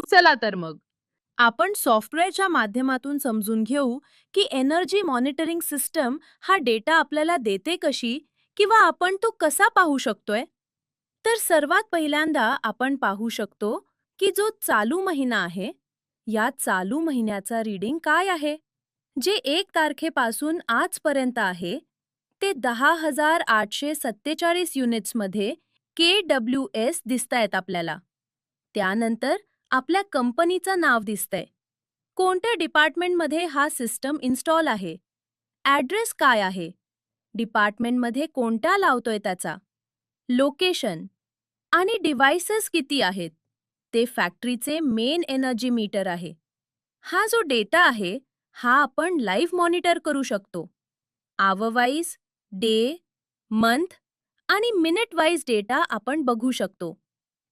चला तर मग. आपण सॉफ्टवेअरच्या माध्यमातून समजून घेऊ की एनर्जी मॉनिटरिंग सिस्टम हा डेटा आपल्याला देते कशी किंवा आपण तो कसा पाहू शकतोय. तर सर्वात पहिल्यांदा आपण पाहू शकतो की जो चालू महिना आहे, या चालू महिन्याचा रीडिंग काय आहे, जे 1 तारखेपासून आजपर्यंत आहे ते 10,847 युनिट्समध्ये KWS दिसतायत आपल्याला. त्यानंतर आपल्या कंपनीचं नाव दिसतंय, कोणत्या डिपार्टमेंटमध्ये हा सिस्टम इन्स्टॉल आहे, ॲड्रेस काय आहे, डिपार्टमेंटमध्ये कोणत्या लावतोय त्याचा, लोकेशन आणि डिव्हाइसेस किती आहेत. ते फॅक्टरीचे मेन एनर्जी मीटर आहे. हा जो डेटा आहे, हा आपण लाईव्ह मॉनिटर करू शकतो. आवर वाईज, डे, मंथ आणि मिनिट वाईज डेटा आपण बघू शकतो.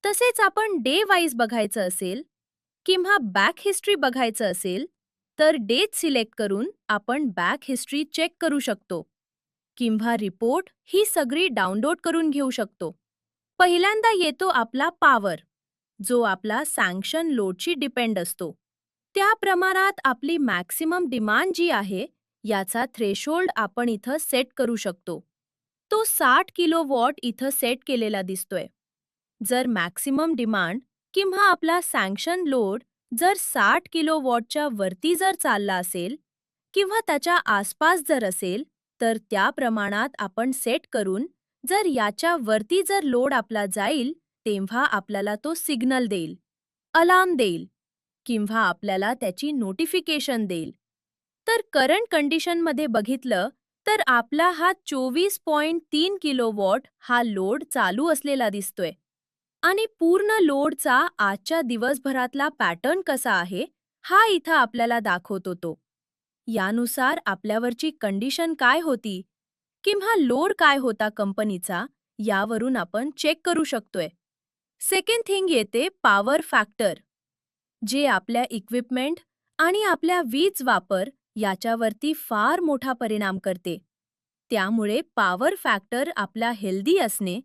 तसेच आपण डे वाईज बघायचं असेल किंवा बॅक हिस्ट्री बघायचं असेल, तर डेट सिलेक्ट करून आपण बॅक हिस्ट्री चेक करू शकतो किंवा रिपोर्ट ही सगळी डाउनलोड करून घेऊ शकतो. पहिल्यांदा येतो आपला पॉवर, जो आपला सँक्शन लोडशी डिपेंड असतो. त्या प्रमाणात आपली मॅक्सिमम डिमांड जी आहे, याचा थ्रेशोल्ड आपण इथं सेट करू शकतो. तो 60 किलोवॉट इथं सेट केलेला दिसतोय. जर मॅक्सिमम डिमांड किंवा आपला सँक्शन लोड जर 60 किलोवॉटच्या वरती जर चालला असेल किंवा त्याच्या आसपास जर असेल, तर त्या प्रमाणात आपण सेट करून जर याच्या वरती जर लोड आपला जाईल, तेव्हा आपल्याला तो सिग्नल देईल, अलार्म देईल किंवा आपल्याला त्याची नोटिफिकेशन देईल. तर करंट कंडिशनमध्ये बघितलं तर आपला हा 24.3 किलोवॉट हा लोड चालू असलेला दिसतोय आणि पूर्ण लोडचा आजच्या दिवसभरातला पॅटर्न कसा आहे, हा इथं आपल्याला दाखवतो तो. यानुसार आपल्यावरची कंडिशन काय होती किंवा लोड काय होता कंपनीचा, यावरून आपण चेक करू शकतोय. सेकंड थिंग येते पॉवर फॅक्टर, जे आपल्या इक्विपमेंट आणि आपल्या वीज वापर याच्यावरती फार मोठा परिणाम करते. त्यामुळे पॉवर फॅक्टर आपला हेल्दी असणे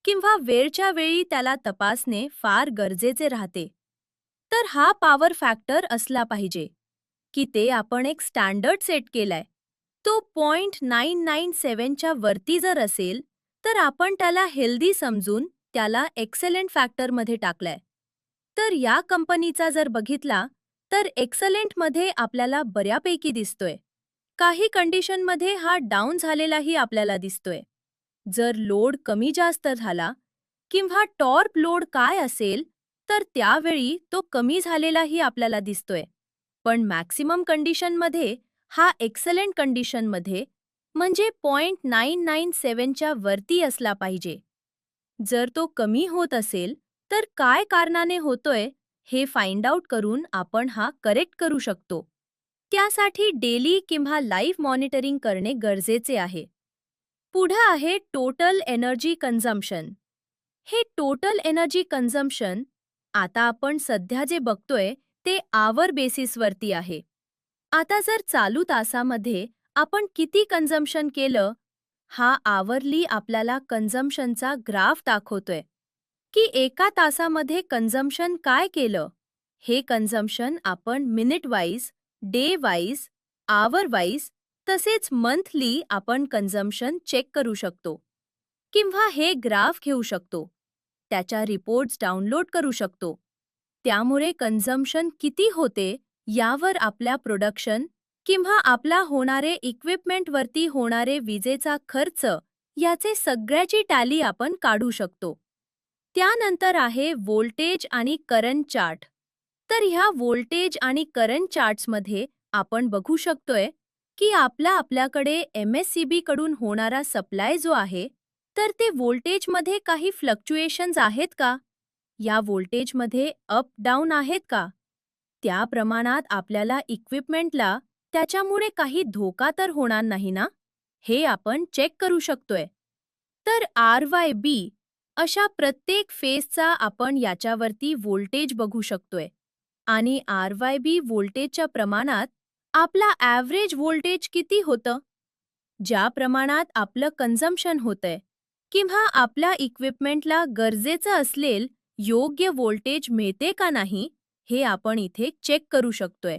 किंवा वेळच्या वेळी त्याला तपासणे फार गरजेचे राहते. तर हा पॉवर फॅक्टर असला पाहिजे की ते आपण एक स्टँडर्ड सेट केलाय. तो 0.997 च्या वरती जर असेल, तर आपण त्याला हेल्दी समजून त्याला एक्सलंट फॅक्टरमध्ये टाकलाय. तर या कंपनीचा जर बघितला, तर एक्सलंटमध्ये आपल्याला बऱ्यापैकी दिसतोय. काही कंडिशनमध्ये हा डाऊन झालेलाही आपल्याला दिसतोय. जर लोड कमी जास्त झाला किंवा टॉर्क लोड काय असेल, तर त्यावेळी तो कमी झालेलाही आपल्याला दिसतोय. पण मॅक्सिमम कंडिशनमध्ये हा एक्सलंट कंडिशनमध्ये म्हणजे 0.997 च्या वरती असला पाहिजे. जर तो कमी होत असेल, तर काय कारणाने होतोय हे फाइंड आउट करून आपण हा करेक्ट करू शकतो. त्यासाठी डेली किंवा लाईव्ह मॉनिटरिंग करणे गरजेचे आहे. पुढे आहे टोटल एनर्जी कन्झम्पशन. हे टोटल एनर्जी कन्झम्पशन आता आपण सध्या जे बघतोय ते आवर बेसिसवरती आहे. आता जर चालू तासामध्ये आपण किती कन्झम्पशन केलं, हा आवरली आपल्याला कन्झम्पशनचा ग्राफ दाखवतोय की एका तासामध्ये कन्झम्पशन काय केलं. हे कन्झम्पशन आपण मिनिट वाईज, डे वाईज, आवर वाईज तसेच मंथली आपण कन्झम्पशन चेक करू शकतो किंवा हे ग्राफ घेऊ शकतो. त्याच्या रिपोर्ट्स डाउनलोड करू शकतो. त्यामुळे कन्झम्पशन किती होते यावर आपल्या प्रोडक्शन किंवा आपला होणारे इक्विपमेंटवरती होणारे विजेचा खर्च याचे सगळ्याची टॅली आपण काढू शकतो. त्यानंतर आहे व्होल्टेज आणि करंट चार्ट. तर ह्या व्होल्टेज आणि करंट चार्ट्समध्ये आपण बघू शकतोय की आपल्याकडे MSCB कडून होणारा सप्लाय जो आहे, तर ते व्होल्टेजमध्ये काही फ्लक्च्युएशन्स आहेत का, या व्होल्टेजमध्ये अप डाऊन आहेत का, त्या प्रमाणात आपल्याला इक्विपमेंटला त्याच्यामुळे काही धोका तर होणार नाही ना, हे आपण चेक करू शकतोय. तर RYB अशा प्रत्येक फेजचा आपण याच्यावरती व्होल्टेज बघू शकतोय आणि RYB व्होल्टेजच्या प्रमाणात आपला ॲव्हरेज व्होल्टेज किती होतं, ज्या प्रमाणात आपलं कन्झम्पशन होतंय किंवा आपल्या इक्विपमेंटला गरजेचं असलेल योग्य व्होल्टेज मिळते का नाही, हे आपण इथे चेक करू शकतोय.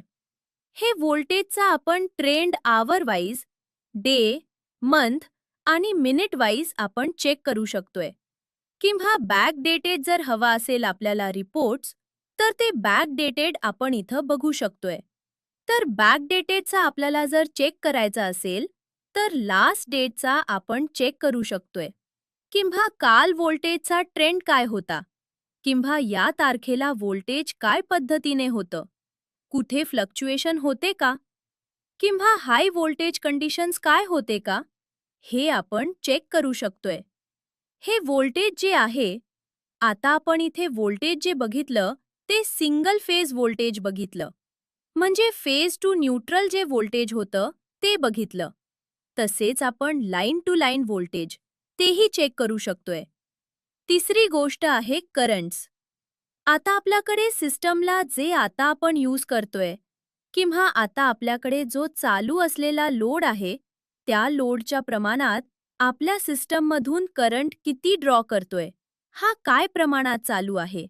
हे व्होल्टेजचा आपण ट्रेंड आवर वाईज, डे, मंथ आणि मिनिट वाईज आपण चेक करू शकतोय. किंवा बॅक डेटेड जर हवा असेल आपल्याला रिपोर्ट्स, तर ते बॅक डेटेड आपण इथं बघू शकतोय. तर बॅक डेटेडचा आपल्याला जर चेक करायचा असेल, तर लास्ट डेटचा आपण चेक करू शकतोय. किंवा काल व्होल्टेजचा ट्रेंड काय होता, किंवा या तारखेला व्होल्टेज काय पद्धतीने होतं, कुठे फ्लक्च्युएशन होते का, किंवा हाय व्होल्टेज कंडिशन्स काय होते का, हे आपण चेक करू शकतोय. हे व्होल्टेज जे आहे, आता आपण इथे व्होल्टेज जे बघितलं ते सिंगल फेज व्होल्टेज बघितलं, म्हणजे फेज टू न्यूट्रल जे व्होल्टेज होतं ते बघितलं. तसेच आपण लाईन टू लाईन व्होल्टेज तेही चेक करू शकतोय. तिसरी गोष्ट आहे करंट्स. आता आपल्याकडे सिस्टमला जे आता आपण यूज करतोय, किंवा आता आपल्याकडे जो चालू असलेला लोड आहे, त्या लोडच्या प्रमाणात आपल्या सिस्टममधून करंट किती ड्रॉ करतोय, हा काय प्रमाणात चालू आहे.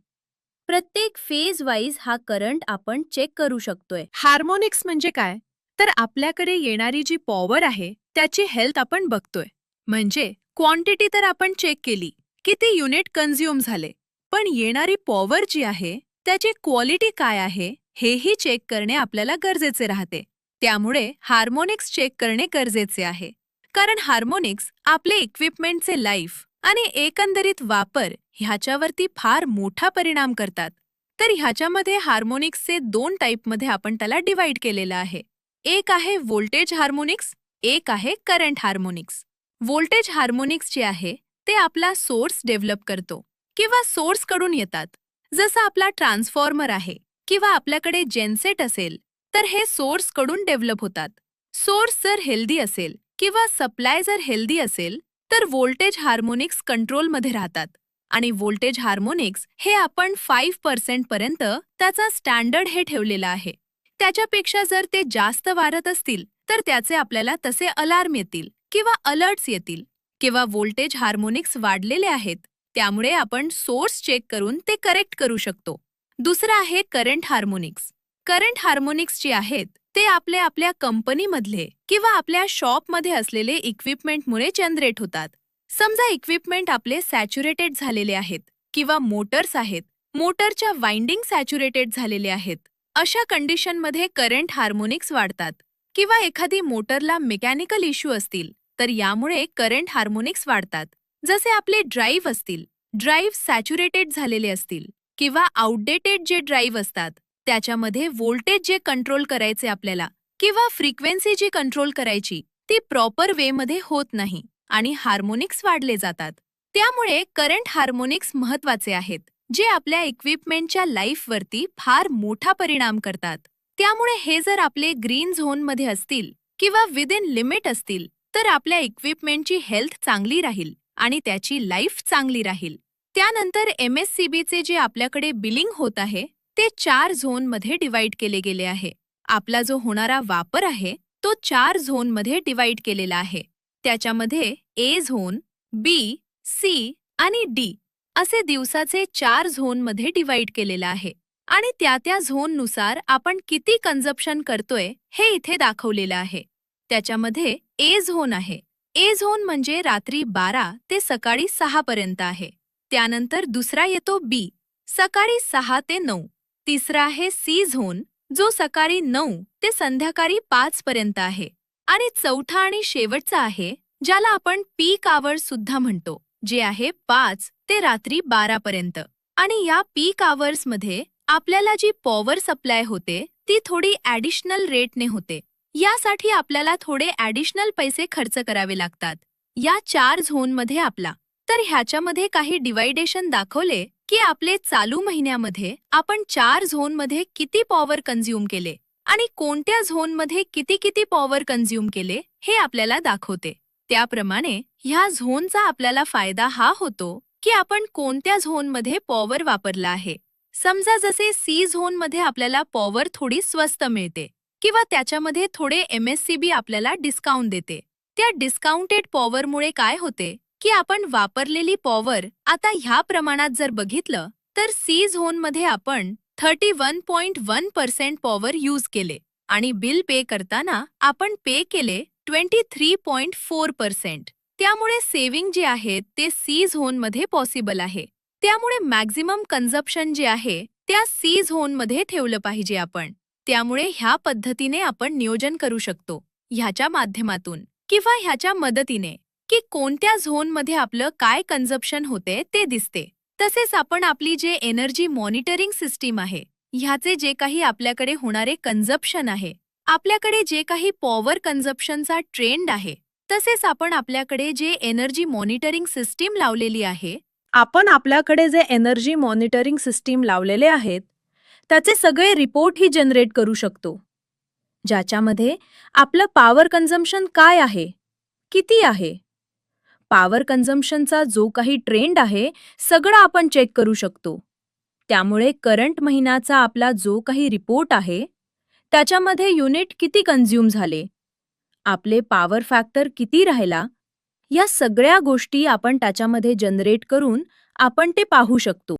प्रत्येक फेज वाईज हा करंट आपण चेक करू शकतोय. हार्मोनिक्स म्हणजे काय? तर आपल्याकडे येणारी जी पॉवर आहे त्याची हेल्थ आपण बघतोय. म्हणजे क्वांटिटी तर आपण चेक केली, किती युनिट कन्झ्युम झाले, पण येणारी पॉवर जी आहे त्याची क्वालिटी काय आहे हेही चेक करणे आपल्याला गरजेचे राहते. त्यामुळे हार्मोनिक्स चेक करणे गरजेचे आहे. कारण हार्मोनिक्स आपले इक्विपमेंटचे लाईफ आणि एकंदरीत वापर ह्याच्यावरती फार मोठा परिणाम करतात. तर ह्याच्यामध्ये हार्मोनिक्सचे 2 टाईपमध्ये आपण त्याला डिवाइड केलेलं आहे. एक आहे व्होल्टेज हार्मोनिक्स, एक आहे करंट हार्मोनिक्स. व्होल्टेज हार्मोनिक्स जे आहे ते आपला सोर्स डेव्हलप करतो किंवा सोर्सकडून येतात. जसं आपला ट्रान्सफॉर्मर आहे किंवा आपल्याकडे जेनसेट असेल, तर हे सोर्सकडून डेव्हलप होतात. सोर्स जर हेल्दी असेल किंवा सप्लाय जर हेल्दी असेल, तर व्होल्टेज हार्मोनिक्स कंट्रोलमध्ये राहतात. आणि व्होल्टेज हार्मोनिक्स हे आपण 5% पर्यंत त्याचा स्टँडर्ड हे ठेवलेला आहे. त्याच्यापेक्षा जर ते जास्त वाढत असतील तर त्याचे आपल्याला तसे अलार्म येतील किंवा अलर्ट्स येतील. किंवा व्होल्टेज हार्मोनिक्स वाढलेले आहेत, त्यामुळे आपण सोर्स चेक करून ते करेक्ट करू शकतो. दुसरं आहे करंट हार्मोनिक्स. करंट हार्मोनिक्स जे आहेत ते आपल्या कंपनीमधले किंवा आपल्या शॉपमध्ये असलेले इक्विपमेंटमुळे जनरेट होतात. समजा इक्विपमेंट आपले सॅच्युरेटेड झालेले आहेत किंवा मोटर्स आहेत, मोटरच्या वाइंडिंग सॅच्युरेटेड झालेले आहेत. अशा कंडिशनमध्ये करंट हार्मोनिक्स वाढतात. किंवा एखादी मोटरला मेकॅनिकल इश्यू असतील, तर यामुळे करंट हार्मोनिक्स वाढतात. जसे आपले ड्राईव्ह असतील, ड्राईव्ह सॅच्युरेटेड झालेले असतील किंवा आउटडेटेड जे ड्राईव्ह असतात, त्याच्यामध्ये व्होल्टेज जे कंट्रोल करायचे आपल्याला किंवा फ्रिक्वेन्सी जी कंट्रोल करायची ती प्रॉपर वेमध्ये होत नाही आणि हार्मोनिक्स वाढले जातात. त्यामुळे करंट हार्मोनिक्स महत्त्वाचे आहेत, जे आपल्या इक्विपमेंटच्या लाईफवरती फार मोठा परिणाम करतात. त्यामुळे हे जर आपले ग्रीन झोनमध्ये असतील किंवा विदिन लिमिट असतील, तर आपल्या इक्विपमेंटची हेल्थ चांगली राहील आणि त्याची लाईफ चांगली राहील. त्यानंतर MSCBचे जे आपल्याकडे बिलिंग होत आहे ते 4 झोनमध्ये डिवाइड केले गेले आहे. आपला जो होणारा वापर आहे तो 4 झोनमध्ये डिवाइड केलेला आहे. त्याच्यामध्ये A झोन, B, C आणि D असे दिवसाचे 4 झोनमध्ये डिवाइड केलेलं आहे. आणि त्या झोननुसार आपण किती कन्झप्शन करतोय हे इथे दाखवलेलं आहे. त्याच्यामध्ये A झोन आहे. A झोन म्हणजे रात्री 12 ते सकाळी 6 पर्यंत आहे. त्यानंतर दुसरा येतो B, सकाळी 6 ते 9. तिसरा आहे C झोन, जो सकाळी 9 ते संध्याकाळी 5 पर्यंत आहे. आणि चौथा आणि शेवटचा आहे, ज्याला आपण पीक आवर्स सुद्धा म्हणतो, जे आहे 5 ते रात्री 12 पर्यंत. आणि या पीक आवर्समध्ये आपल्याला जी पॉवर सप्लाय होते ती थोडी ॲडिशनल रेटने होते. यासाठी आपल्याला थोडे ॲडिशनल पैसे खर्च करावे लागतात. या 4 झोनमध्ये आपला तर ह्याच्यामध्ये काही डिवायडेशन दाखवले की आपले चालू महिन्यामध्ये आपण 4 झोनमध्ये किती पॉवर कन्झ्युम केले आणि कोणत्या झोनमध्ये किती पॉवर कन्झ्युम केले हे आपल्याला दाखवते. त्याप्रमाणे ह्या झोनचा आपल्याला फायदा हा होतो की आपण कोणत्या झोनमध्ये पॉवर वापरला आहे. समजा जसे C झोनमध्ये आपल्याला पॉवर थोडी स्वस्त मिळते किंवा त्याच्यामध्ये थोडे MSCB आपल्याला डिस्काउंट देते. त्या डिस्काउंटेड पॉवरमुळे काय होते की आपण वापरलेली पॉवर आता ह्या प्रमाणात जर बघितलं तर C झोनमध्ये आपण 31.1% पॉवर यूज केले आणि बिल पे करताना आपण पे केले 23.4%. त्यामुळे सेव्हिंग जे आहे ते सी झोनमध्ये पॉसिबल आहे. त्यामुळे मॅक्झिमम कन्झप्शन जे आहे त्या सी झोनमध्ये ठेवलं पाहिजे आपण. त्यामुळे ह्या पद्धतीने आपण नियोजन करू शकतो ह्याच्या माध्यमातून किंवा ह्याच्या मदतीने की कोणत्या झोनमध्ये आपलं काय कन्झप्शन होते ते दिसते. तसेच आपण आपली जे एनर्जी मॉनिटरिंग सिस्टीम आहे ह्याचे जे काही आपल्याकडे होणारे कन्झप्शन आहे, आपल्याकडे जे काही पॉवर कन्झप्शनचा ट्रेंड आहे, तसेच आपण आपल्याकडे जे एनर्जी मॉनिटरिंग सिस्टीम लावलेली आहे, आपण आपल्याकडे जे एनर्जी मॉनिटरिंग सिस्टीम लावलेले आहेत त्याचे सगळे रिपोर्टही जनरेट करू शकतो, ज्याच्यामध्ये आपलं पॉवर कन्झम्पशन काय आहे, किती आहे, पॉवर कन्झम्पशनचा जो काही ट्रेंड आहे सगळं आपण चेक करू शकतो. त्यामुळे करंट महिन्याचा आपला जो काही रिपोर्ट आहे त्याच्यामध्ये युनिट किती कन्झ्युम झाले, आपले पॉवर फॅक्टर किती राहिला, या सगळ्या गोष्टी आपण त्याच्यामध्ये जनरेट करून आपण ते पाहू शकतो.